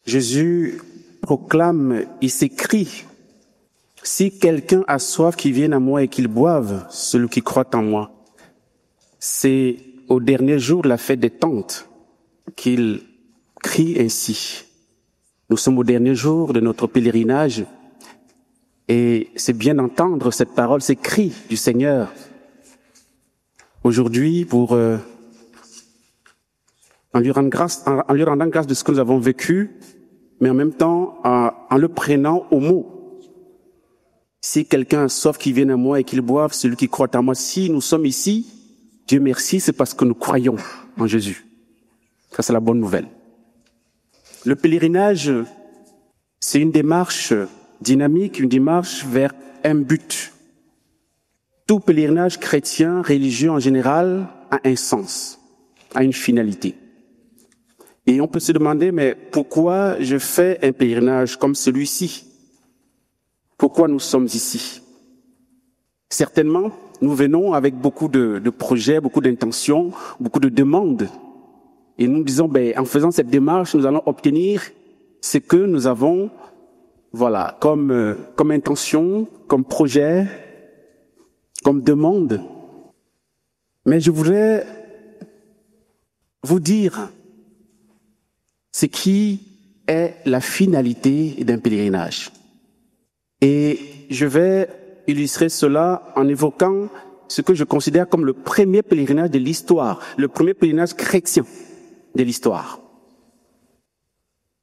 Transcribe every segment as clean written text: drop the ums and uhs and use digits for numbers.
Jésus proclame, il s'écrie, « Si quelqu'un a soif, qu'il vienne à moi et qu'il boive, celui qui croit en moi. » C'est au dernier jour de la fête des tentes qu'il crie ainsi. Nous sommes au dernier jour de notre pèlerinage et c'est bien d'entendre cette parole, ces cris du Seigneur. Aujourd'hui, en lui rendant grâce de ce que nous avons vécu, mais en même temps en le prenant au mot. Si quelqu'un a soif, qu'il vienne à moi et qu'il boive, celui qui croit en moi. Si nous sommes ici, Dieu merci, c'est parce que nous croyons en Jésus. Ça, c'est la bonne nouvelle. Le pèlerinage, c'est une démarche dynamique, une démarche vers un but. Tout pèlerinage chrétien, religieux en général, a un sens, a une finalité. Et on peut se demander, mais pourquoi je fais un pèlerinage comme celui-ci? Pourquoi nous sommes ici? Certainement, nous venons avec beaucoup de projets, beaucoup d'intentions, beaucoup de demandes. Et nous disons, en faisant cette démarche, nous allons obtenir ce que nous avons, comme intention, comme projet, comme demande. Mais je voudrais vous dire ce qui est la finalité d'un pèlerinage. Et je vais illustrer cela en évoquant ce que je considère comme le premier pèlerinage de l'histoire, le premier pèlerinage chrétien de l'histoire.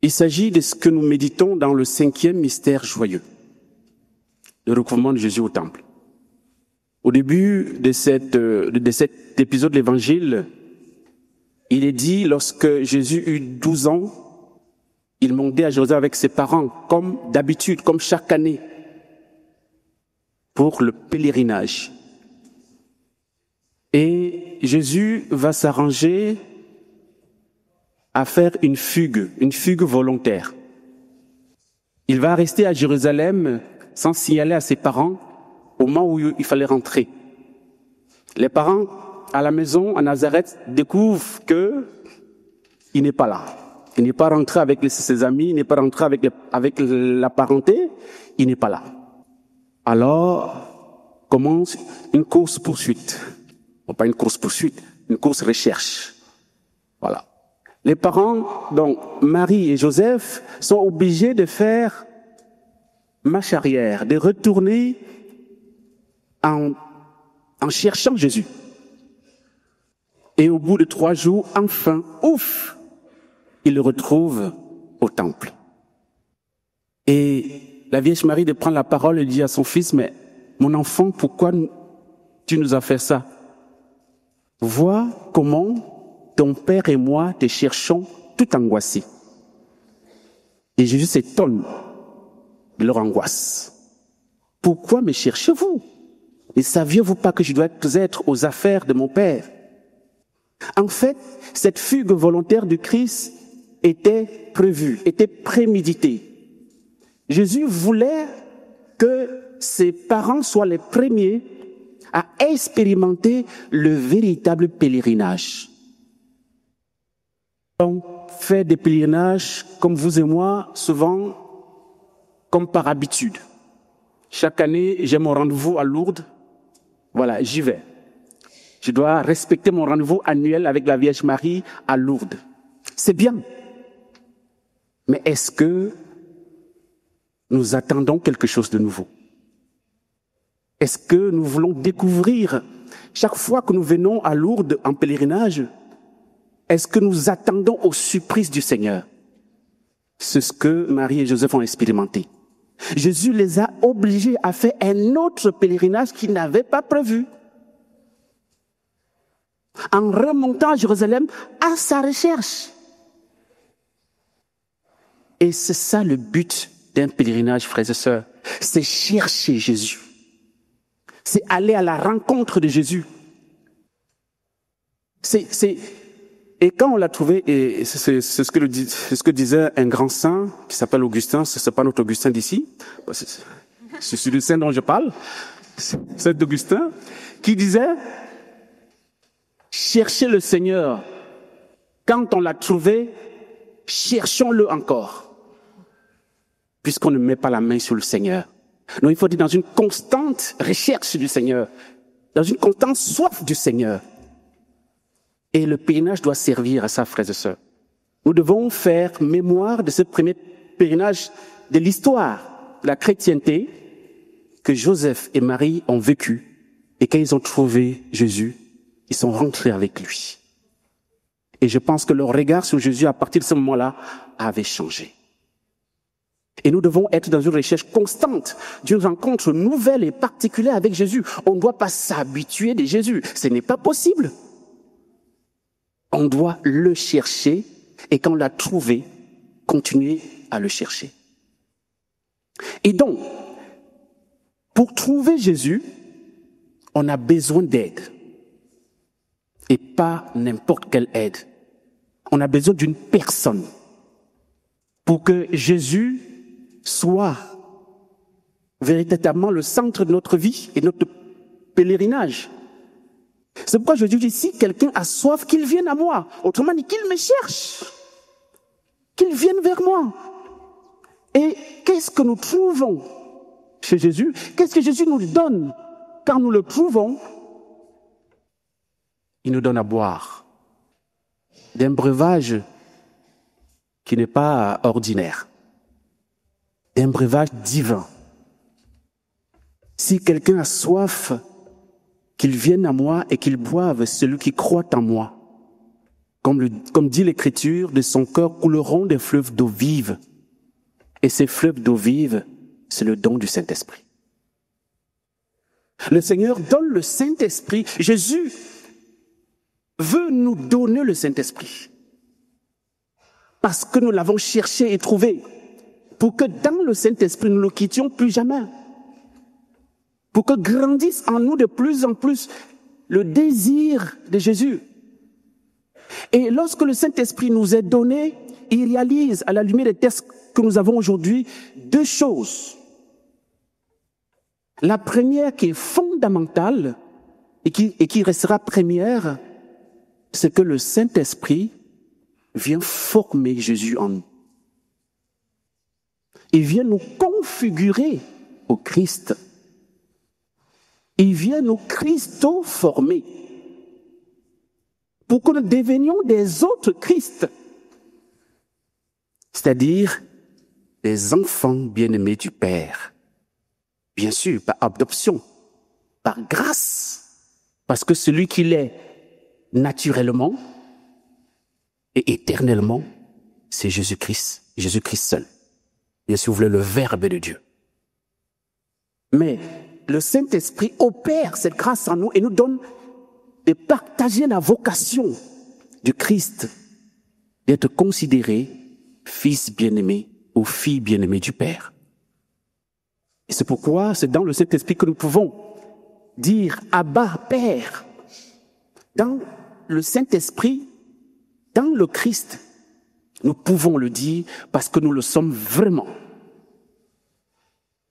Il s'agit de ce que nous méditons dans le 5e mystère joyeux, le recouvrement de Jésus au temple. Au début de cet épisode de l'Évangile, il est dit, lorsque Jésus eut 12 ans, il montait à Jérusalem avec ses parents, comme d'habitude, comme chaque année, pour le pèlerinage. Et Jésus va s'arranger à faire une fugue volontaire. Il va rester à Jérusalem sans signaler à ses parents au moment où il fallait rentrer. Les parents, à la maison, à Nazareth, découvrent qu'il n'est pas là. Il n'est pas rentré avec ses amis, il n'est pas rentré avec la parenté, il n'est pas là. Alors, commence une course-poursuite. Bon, pas une course-poursuite, une course-recherche. Voilà. Les parents, donc Marie et Joseph, sont obligés de faire marche arrière, de retourner en cherchant Jésus. Et au bout de 3 jours, enfin, ils le retrouvent au temple. Et la Vierge Marie de prendre la parole et dit à son fils, mais mon enfant, pourquoi tu nous as fait ça? Vois comment ton père et moi te cherchons tout angoissés. Et Jésus s'étonne de leur angoisse. Pourquoi me cherchez-vous? Ne saviez-vous pas que je dois être aux affaires de mon Père? En fait, cette fugue volontaire du Christ était prévue, était préméditée. Jésus voulait que ses parents soient les premiers à expérimenter le véritable pèlerinage. On fait des pèlerinages, comme vous et moi, souvent comme par habitude. Chaque année, j'ai mon rendez-vous à Lourdes. Voilà, j'y vais. Je dois respecter mon rendez-vous annuel avec la Vierge Marie à Lourdes. C'est bien. Mais est-ce que nous attendons quelque chose de nouveau? Est-ce que nous voulons découvrir, chaque fois que nous venons à Lourdes en pèlerinage, est-ce que nous attendons au surprise du Seigneur? C'est ce que Marie et Joseph ont expérimenté. Jésus les a obligés à faire un autre pèlerinage qu'ils n'avaient pas prévu. En remontant à Jérusalem à sa recherche. Et c'est ça le but d'un pèlerinage, frères et sœurs. C'est chercher Jésus. C'est aller à la rencontre de Jésus. Et quand on l'a trouvé, et c'est ce que disait un grand saint qui s'appelle Augustin, c'est pas notre Augustin d'ici, c'est celui saint dont je parle, c'est Augustin, qui disait, cherchez le Seigneur. Quand on l'a trouvé, cherchons-le encore. puisqu'on ne met pas la main sur le Seigneur. Non, il faut être dans une constante recherche du Seigneur, dans une constante soif du Seigneur. Et le pèlerinage doit servir à ça, frères et sœurs. Nous devons faire mémoire de ce premier pèlerinage de l'histoire de la chrétienté que Joseph et Marie ont vécu. Et quand ils ont trouvé Jésus, ils sont rentrés avec lui. Et je pense que leur regard sur Jésus, à partir de ce moment-là, avait changé. Et nous devons être dans une recherche constante d'une rencontre nouvelle et particulière avec Jésus. On ne doit pas s'habituer de Jésus. Ce n'est pas possible. On doit le chercher et quand on l'a trouvé, continuer à le chercher. Et donc, pour trouver Jésus, on a besoin d'aide. Et pas n'importe quelle aide. On a besoin d'une personne pour que Jésus soit véritablement le centre de notre vie et notre pèlerinage. C'est pourquoi je dis, si quelqu'un a soif, qu'il vienne à moi. Autrement dit, qu'il me cherche. Qu'il vienne vers moi. Et qu'est-ce que nous trouvons chez Jésus? Qu'est-ce que Jésus nous donne quand nous le trouvons? Il nous donne à boire d'un breuvage qui n'est pas ordinaire, d'un breuvage divin. Si quelqu'un a soif, qu'il vienne à moi et qu'il boive celui qui croit en moi. Comme dit l'Écriture, de son cœur couleront des fleuves d'eau vive. Et ces fleuves d'eau vive, c'est le don du Saint-Esprit. Le Seigneur donne le Saint-Esprit. Jésus veut nous donner le Saint-Esprit. Parce que nous l'avons cherché et trouvé. Pour que dans le Saint-Esprit, nous ne le quittions plus jamais. Pour que grandisse en nous de plus en plus le désir de Jésus. Et lorsque le Saint-Esprit nous est donné, il réalise à la lumière des textes que nous avons aujourd'hui deux choses. La première qui est fondamentale et qui restera première, c'est que le Saint-Esprit vient former Jésus en nous. Il vient nous configurer au Christ. Il vient nous Christo-former pour que nous devenions des autres Christ, c'est-à-dire des enfants bien-aimés du Père. Bien sûr, par adoption, par grâce, parce que celui qu'il est naturellement et éternellement, c'est Jésus-Christ, Jésus-Christ seul. Bien sûr, vous voulez le Verbe de Dieu. Mais le Saint-Esprit opère cette grâce en nous et nous donne de partager la vocation du Christ, d'être considéré fils bien-aimé ou fille bien-aimée du Père. Et c'est pourquoi c'est dans le Saint-Esprit que nous pouvons dire « Abba, Père ». Dans le Saint-Esprit, dans le Christ, nous pouvons le dire parce que nous le sommes vraiment.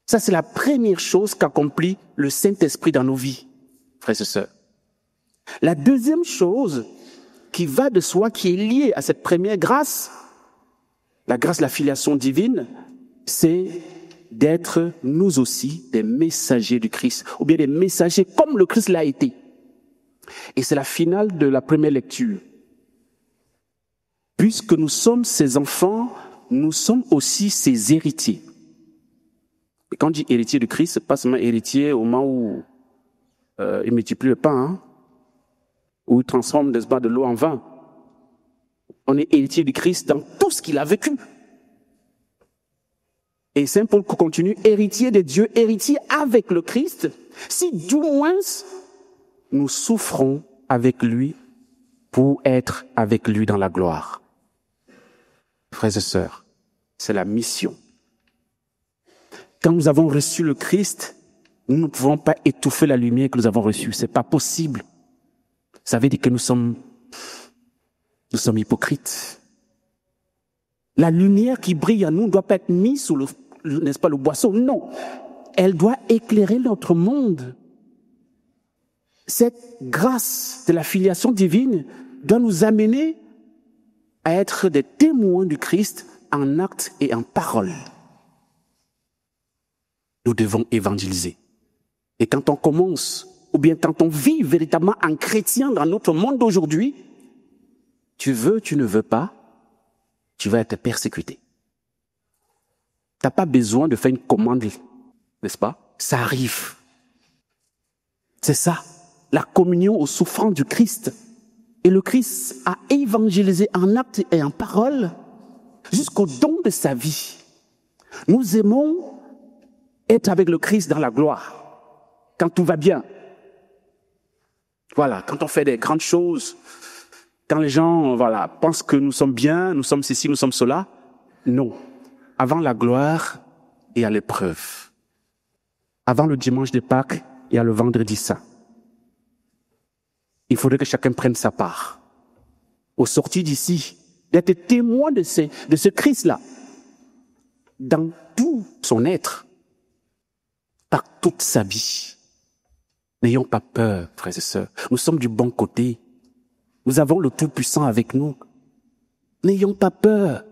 Ça, c'est la première chose qu'accomplit le Saint-Esprit dans nos vies, frères et sœurs. La deuxième chose qui va de soi, qui est liée à cette première grâce, la grâce de la filiation divine, c'est d'être nous aussi des messagers du Christ, ou bien des messagers comme le Christ l'a été. Et c'est la finale de la première lecture. Puisque nous sommes ses enfants, nous sommes aussi ses héritiers. Et quand on dit héritier du Christ, c'est pas seulement héritier au moment où il multiplie le pain, hein, où il transforme n'est-ce pas, de l'eau en vin. On est héritier du Christ dans tout ce qu'il a vécu. Et Saint Paul continue, héritier de Dieu, héritier avec le Christ, si du moins nous souffrons avec lui pour être avec lui dans la gloire. Frères et sœurs, c'est la mission. Quand nous avons reçu le Christ, nous ne pouvons pas étouffer la lumière que nous avons reçue. C'est pas possible. Ça veut dire que nous sommes hypocrites. La lumière qui brille en nous ne doit pas être mise sous n'est-ce pas, le boisseau. Non. Elle doit éclairer notre monde. Cette grâce de la filiation divine doit nous amener à être des témoins du Christ en actes et en parole. nous devons évangéliser. Et quand on commence, ou bien quand on vit véritablement en chrétien dans notre monde d'aujourd'hui, tu veux, tu ne veux pas, tu vas être persécuté. Tu n'as pas besoin de faire une commande, n'est-ce pas? Ça arrive. C'est ça, la communion aux souffrances du Christ. Et le Christ a évangélisé en acte et en parole jusqu'au don de sa vie. Nous aimons être avec le Christ dans la gloire, quand tout va bien. Voilà, quand on fait des grandes choses, quand les gens pensent que nous sommes bien, nous sommes ceci, nous sommes cela. Non. Avant la gloire, il y a l'épreuve. Avant le dimanche de Pâques, il y a le vendredi saint. Il faudrait que chacun prenne sa part. Au sortir d'ici, d'être témoin de ce Christ-là, dans tout son être, par toute sa vie. N'ayons pas peur, frères et sœurs. Nous sommes du bon côté. Nous avons le Tout-Puissant avec nous. N'ayons pas peur.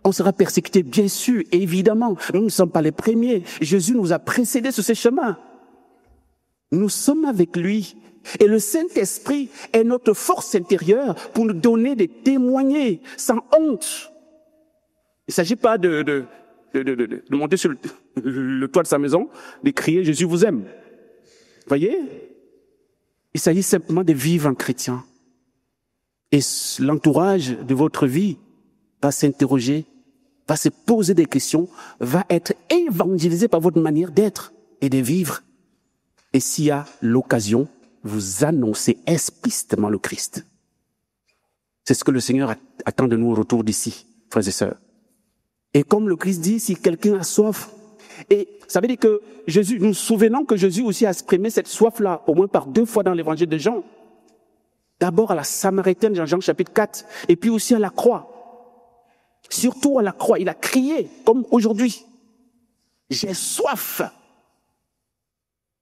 On sera persécuté, bien sûr, évidemment. Nous ne sommes pas les premiers. Jésus nous a précédés sur ce chemin. Nous sommes avec lui. Et le Saint-Esprit est notre force intérieure pour nous donner des témoignages sans honte. Il ne s'agit pas de monter sur le toit de sa maison, de crier « Jésus vous aime ». Voyez? Il s'agit simplement de vivre en chrétien. Et l'entourage de votre vie va s'interroger, va se poser des questions, va être évangélisé par votre manière d'être et de vivre. Et s'il y a l'occasion, vous annoncez explicitement le Christ. C'est ce que le Seigneur attend de nous au retour d'ici, frères et sœurs. Et comme le Christ dit, si quelqu'un a soif, et ça veut dire que Jésus, nous nous souvenons que Jésus aussi a exprimé cette soif-là, au moins par 2 fois dans l'évangile de Jean. D'abord à la Samaritaine, dans Jean chapitre 4, et puis aussi à la croix. Surtout à la croix, il a crié, comme aujourd'hui. J'ai soif.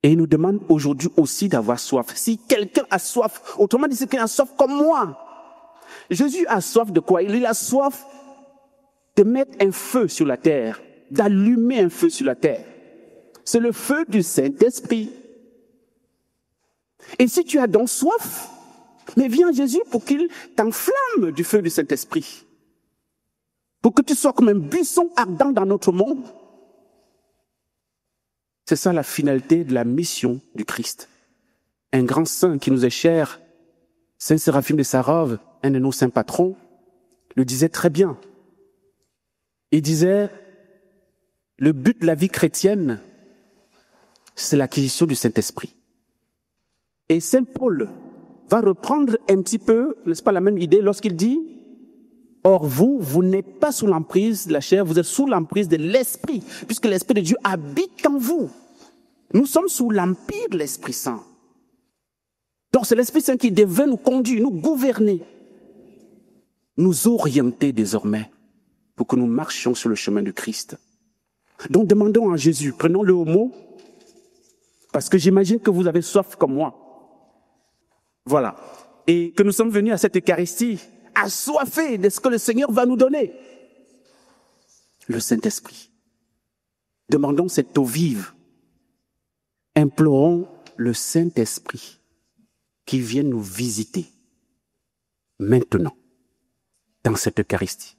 Et il nous demande aujourd'hui aussi d'avoir soif. Si quelqu'un a soif, autrement dit, c'est quelqu'un a soif comme moi. Jésus a soif de quoi? Il a soif de mettre un feu sur la terre, d'allumer un feu sur la terre. C'est le feu du Saint-Esprit. Et si tu as donc soif, mais viens Jésus pour qu'il t'enflamme du feu du Saint-Esprit. Pour que tu sois comme un buisson ardent dans notre monde. C'est ça la finalité de la mission du Christ. Un grand saint qui nous est cher, Saint Séraphime de Sarov, un de nos saints patrons, le disait très bien. Il disait, le but de la vie chrétienne, c'est l'acquisition du Saint-Esprit. Et Saint Paul va reprendre un petit peu, n'est-ce pas, la même idée lorsqu'il dit, or vous n'êtes pas sous l'emprise de la chair, vous êtes sous l'emprise de l'Esprit, puisque l'Esprit de Dieu habite en vous. Nous sommes sous l'empire de l'Esprit Saint. Donc c'est l'Esprit Saint qui devait nous conduire, nous gouverner, nous orienter désormais pour que nous marchions sur le chemin du Christ. Donc demandons à Jésus, prenons-le au mot, parce que j'imagine que vous avez soif comme moi. Voilà. Et que nous sommes venus à cette Eucharistie assoiffés de ce que le Seigneur va nous donner. Le Saint-Esprit. Demandons cette eau vive. Implorons le Saint-Esprit qui vienne nous visiter maintenant dans cette Eucharistie.